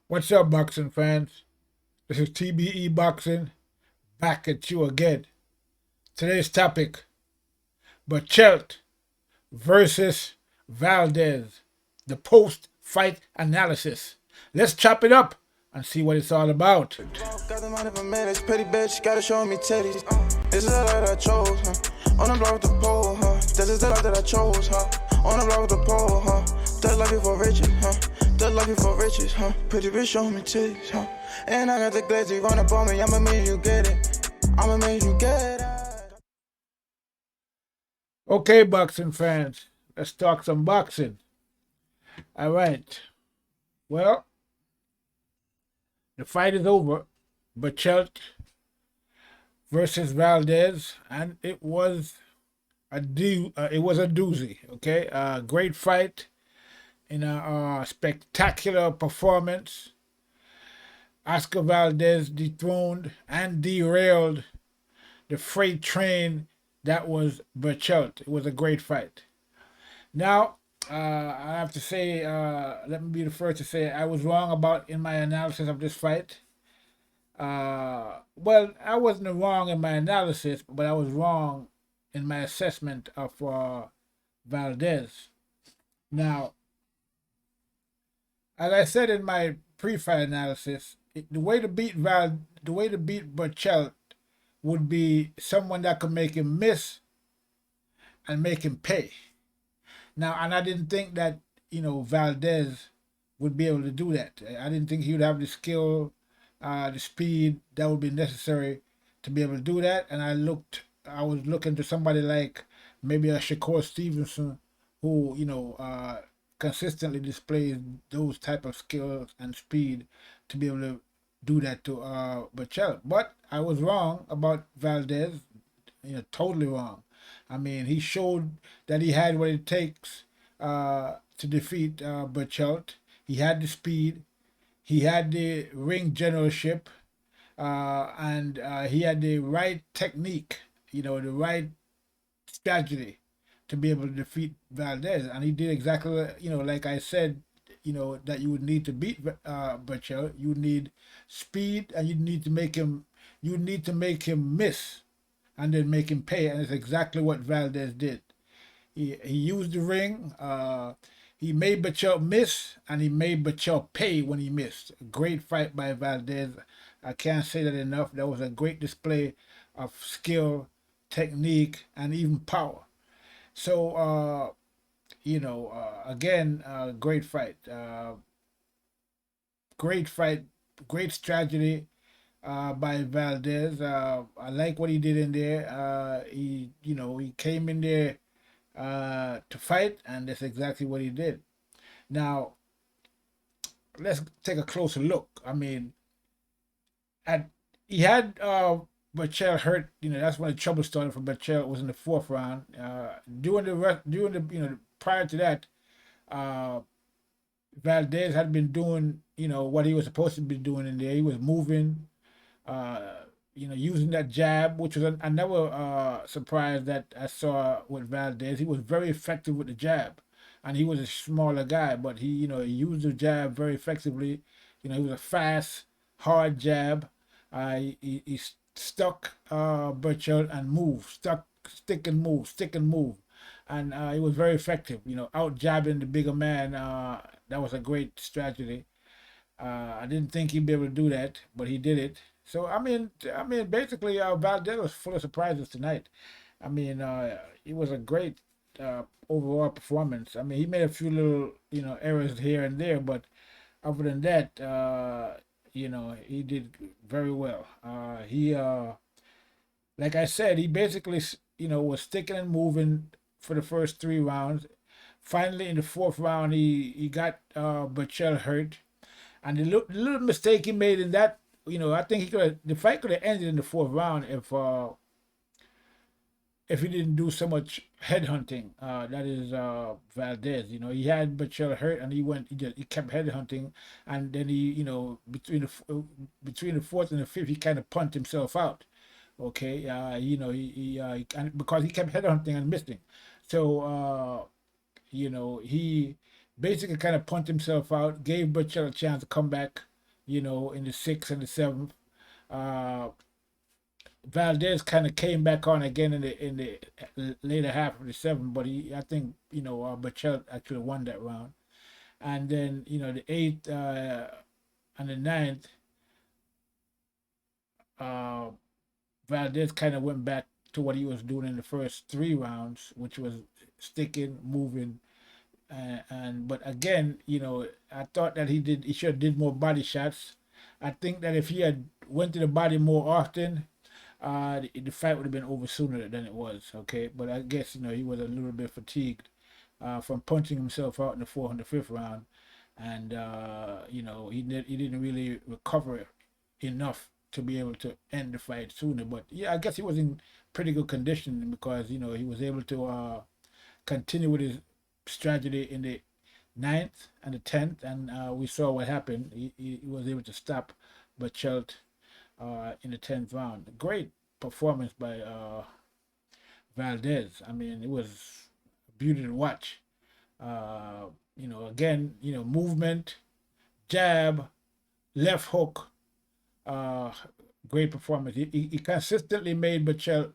What's up, boxing fans? This is TBE Boxing, back at you again. Today's topic, Berchelt versus Valdez, the post-fight analysis. Let's chop it up and see what it's all about. Got the money for minutes, pretty bitch, gotta show me titties. This is the life that I chose, huh? On the block with the pole, huh? This is the life that I chose, huh? On the block with the pole, huh? That life you for riches, huh? That life you for riches, huh? Pretty bitch, show me titties, huh? And I got the glazy run up on me, I'ma make you get it. I'ma make you get it. Okay, boxing fans, let's talk some boxing. All right. Well, the fight is over. Berchelt versus Valdez, and it was a doozy. Okay, great fight in a spectacular performance. Oscar Valdez dethroned and derailed the freight train that was Berchelt. It was a great fight. Now, I have to say, let me be the first to say I was wrong in my analysis of this fight. Well, I wasn't wrong in my analysis, but I was wrong in my assessment of Valdez. Now, as I said in my pre-fight analysis, the way to beat Berchelt would be someone that could make him miss and make him pay. Now, and I didn't think that Valdez would be able to do that. I didn't think he would have the skill, the speed that would be necessary to be able to do that. And I was looking to somebody like maybe a Shakur Stevenson, who consistently displays those type of skills and speed to be able to do that to Berchelt. But I was wrong about Valdez, totally wrong. I mean, he showed that he had what it takes to defeat Berchelt. He had the speed, he had the ring generalship, and he had the right technique, the right strategy to be able to defeat Valdez. And he did exactly, like I said, that you would need to beat Berchelt. You would need speed, and you need to make him miss, and then make him pay. And it's exactly what Valdez did. He used the ring. He made Berchelt miss, and he made Berchelt pay when he missed. A great fight by Valdez. I can't say that enough. That was a great display of skill, technique, and even power. So, again, great fight. Great fight, great strategy by Valdez. I like what he did in there. He came in there to fight, and that's exactly what he did. Now, let's take a closer look. I mean, he had Berchelt hurt. That's when the trouble started for Berchelt. Was in the fourth round. Prior to that, Valdez had been doing what he was supposed to be doing in there. He was moving, using that jab, which was another surprise that I saw with Valdez. He was very effective with the jab, and he was a smaller guy, but he used the jab very effectively. He was a fast, hard jab. He stuck Berchelt and moved, stick and move, and he was very effective. Out jabbing the bigger man. That was a great strategy. I didn't think he'd be able to do that, but he did it. So basically, Valdez was full of surprises tonight. I mean, it was a great overall performance. I mean, he made a few little errors here and there, but other than that, he did very well. He like I said, he basically was sticking and moving for the first three rounds. Finally, in the fourth round, he got Berchelt hurt. And the little mistake he made in that, I think the fight could have ended in the fourth round if he didn't do so much headhunting. That is Valdez. He had Berchelt hurt, and he kept headhunting, and then between the fourth and the fifth, he kind of pumped himself out. Okay, and because he kept headhunting and missing, so he basically kind of punted himself out, gave Berchelt a chance to come back you know, in the 6th and the 7th. Uh, Valdez kind of came back on again in the later half of the 7th, but I think, you know, Berchelt actually won that round. And then, you know, the 8th and the 9th, uh, Valdez kind of went back to what he was doing in the first 3 rounds, which was sticking, moving, and but again, you know, I thought that he should have did more body shots. I think that if he had went to the body more often, the fight would have been over sooner than it was. Okay, but I guess, you know, he was a little bit fatigued from punching himself out in the 4th and the 5th round, and you know, he didn't really recover enough to be able to end the fight sooner. But yeah, I guess he was in pretty good condition because, you know, he was able to continue with his strategy in the 9th and the 10th, and we saw what happened. He was able to stop Berchelt in the 10th round. Great performance by Valdez. I mean, it was a beauty to watch. You know, again, you know, movement, jab, left hook, great performance. He consistently made Berchelt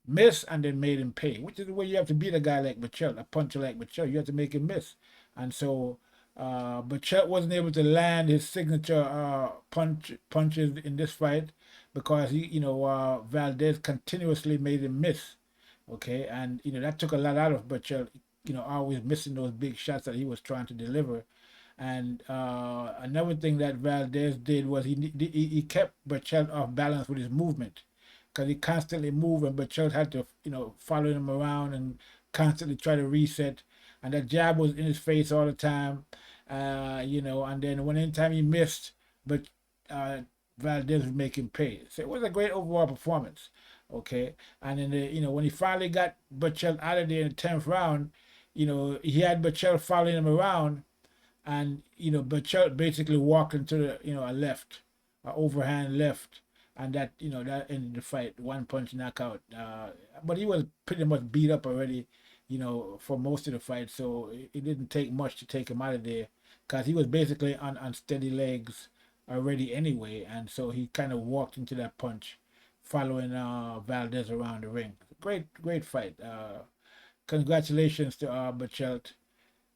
miss and then made him pay, which is the way you have to beat a guy like Berchelt, a puncher like Berchelt. You have to make him miss. And so Berchelt wasn't able to land his signature punches in this fight because you know, Valdez continuously made him miss. Okay, and you know, that took a lot out of Berchelt. You know, always missing those big shots that he was trying to deliver. And another thing that Valdez did was he kept Berchelt off balance with his movement, because he constantly moved, and Berchelt had to, you know, follow him around and constantly try to reset. And that jab was in his face all the time, you know. And then when anytime he missed, but Valdez would make him pay. So it was a great overall performance. Okay, and then you know, when he finally got Berchelt out of there in the 10th round, you know, he had Berchelt following him around, and you know, Berchelt basically walked into the, you know, a left, a overhand left, and that, you know, that ended the fight, 1 punch knockout. But he was pretty much beat up already, you know, for most of the fight, so it didn't take much to take him out of there, because he was basically on steady legs already anyway, and so he kind of walked into that punch, following Valdez around the ring. Great fight. Congratulations to Berchelt.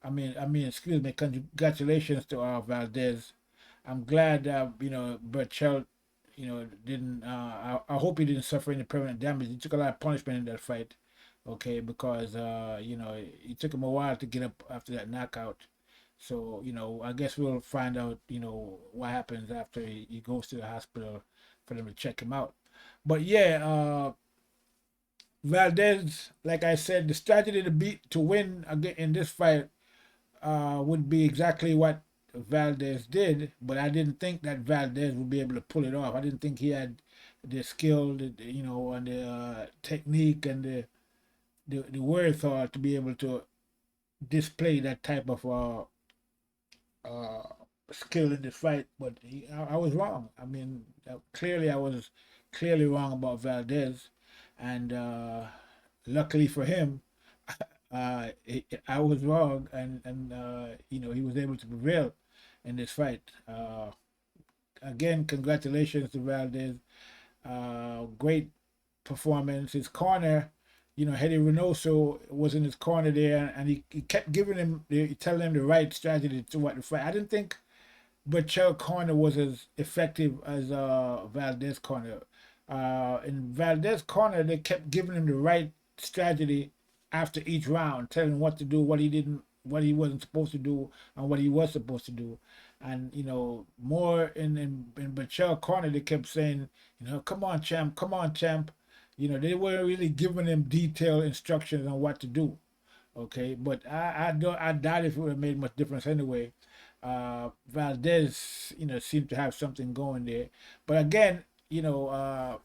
Excuse me. Congratulations to Valdez. I'm glad you know, Berchelt, you know, didn't. I hope he didn't suffer any permanent damage. He took a lot of punishment in that fight. Okay, because you know, it took him a while to get up after that knockout. So, you know, I guess we'll find out, you know, what happens after he goes to the hospital for them to check him out. But yeah, Valdez, like I said, the strategy to win again in this fight would be exactly what Valdez did, but I didn't think that Valdez would be able to pull it off. I didn't think he had the skill, you know, and the technique and the wherewithal to be able to display that type of uh, skill in the fight. But I was wrong. I mean, clearly I was clearly wrong about Valdez, and luckily for him, I was wrong, and you know, he was able to prevail in this fight. Again, congratulations to Valdez. Great performance. His corner, you know, REYNOSO was in his corner there, and he kept giving him, telling him the right strategy to what to fight. I didn't think Berchelt corner was as effective as Valdez corner. In Valdez corner, they kept giving him the right strategy after each round, telling him what to do, what he didn't, what he wasn't supposed to do, and what he was supposed to do. And you know, more in Berchelt corner, they kept saying, you know, come on, champ, come on, champ. You know, they weren't really giving him detailed instructions on what to do. Okay, but I doubt if it would have made much difference anyway. Valdez, you know, seemed to have something going there. But again, you know,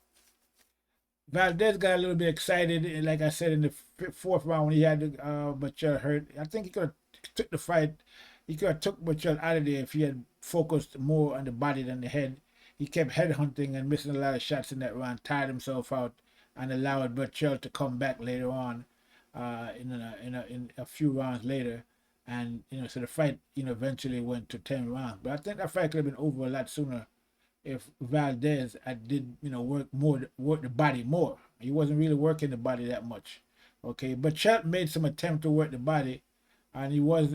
Valdez got a little bit excited, like I said, in the 4th round when he had Berchelt hurt. I think he could have took the fight. He could have took Berchelt out of there if he had focused more on the body than the head. He kept head hunting and missing a lot of shots in that round, tired himself out, and allowed Berchelt to come back later on, in a few rounds later. And so the fight eventually went to 10 rounds. But I think that fight could have been over a lot sooner if Valdez had did work the body more. He wasn't really working the body that much. Okay, but Chet made some attempt to work the body, and he was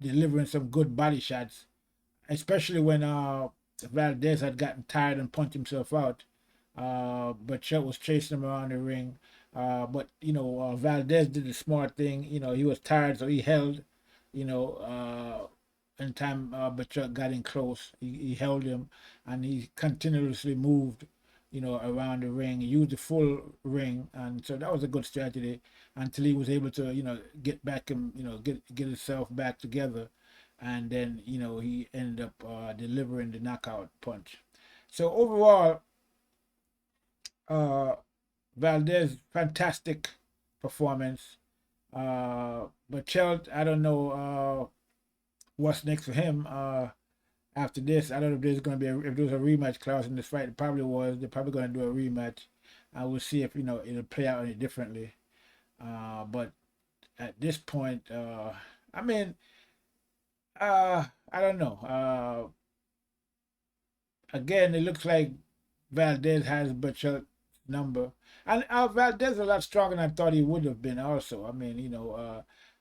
delivering some good body shots, especially when Valdez had gotten tired and punched himself out. But Chet was chasing him around the ring. But Valdez did the smart thing. He was tired, so he held. In time Berchelt got in close, he held him, and he continuously moved, around the ring. He used the full ring, and so that was a good strategy until he was able to, get back and get himself back together, and then he ended up delivering the knockout punch. So overall, Valdez, fantastic performance. Berchelt, I don't know what's next for him after this. I don't know if there's going to be if there's a rematch clause in this fight. It probably was. They're probably going to do a rematch. I will see if it'll play out any differently. But at this point, I mean, I don't know. Again, it looks like Valdez has Berchelt number, and Valdez is a lot stronger than I thought he would have been. Also, I mean,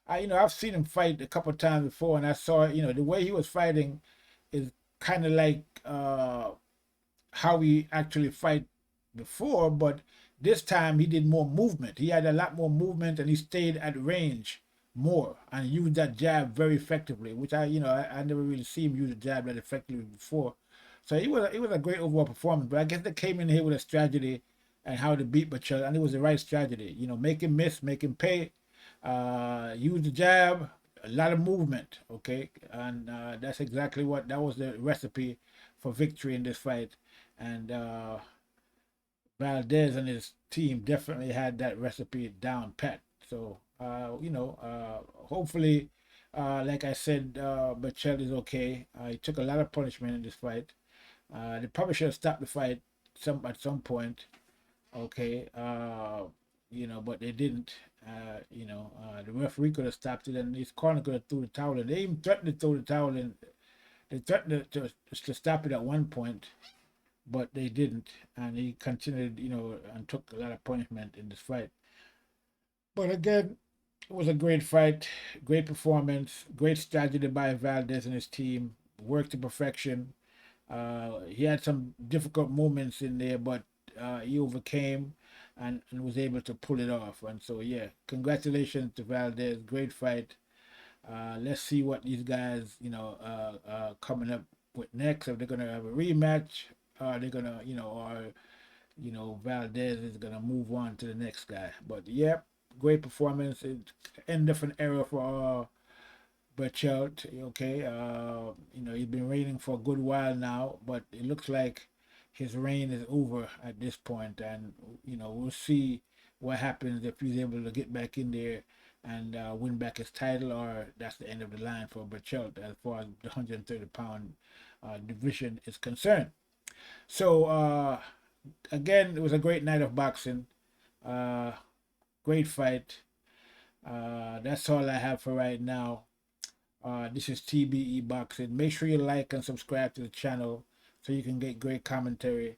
I've seen him fight a couple of times before, and I saw the way he was fighting is kind of like how he actually fight before, but this time he did more movement. He had a lot more movement, and he stayed at range more and used that jab very effectively, which I never really see him use a jab that effectively before. So it was a great overall performance. But I guess they came in here with a strategy and how to beat Berchelt, and it was the right strategy. Make him miss, make him pay, use the jab, a lot of movement, okay? And that's exactly that was the recipe for victory in this fight. And Valdez and his team definitely had that recipe down pat. So, hopefully, like I said, Berchelt is okay. He took a lot of punishment in this fight. They probably should have stopped the fight at some point, okay? But they didn't. The referee could have stopped it, and his corner could have threw the towel in. They even threatened to throw the towel in. They threatened to stop it at one point, but they didn't, and he continued, and took a lot of punishment in this fight. But again, it was a great fight, great performance, great strategy by Valdez and his team. Worked to perfection. He had some difficult moments in there, but he overcame and was able to pull it off. And so, yeah, congratulations to Valdez. Great fight. Let's see what these guys, coming up with next. If they're gonna have a rematch, they're gonna, Valdez is gonna move on to the next guy. But yeah, great performance. It's end of an era for Berchelt. Okay, he's been reigning for a good while now, but it looks like his reign is over at this point, and we'll see what happens if he's able to get back in there and win back his title, or that's the end of the line for Berchelt as far as the 130-pound division is concerned. So again, it was a great night of boxing. Great fight. That's all I have for right now. This is TBE Boxing. Make sure you like and subscribe to the channel so you can get great commentary.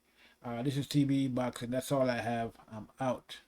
This is TBE Boxing. That's all I have. I'm out.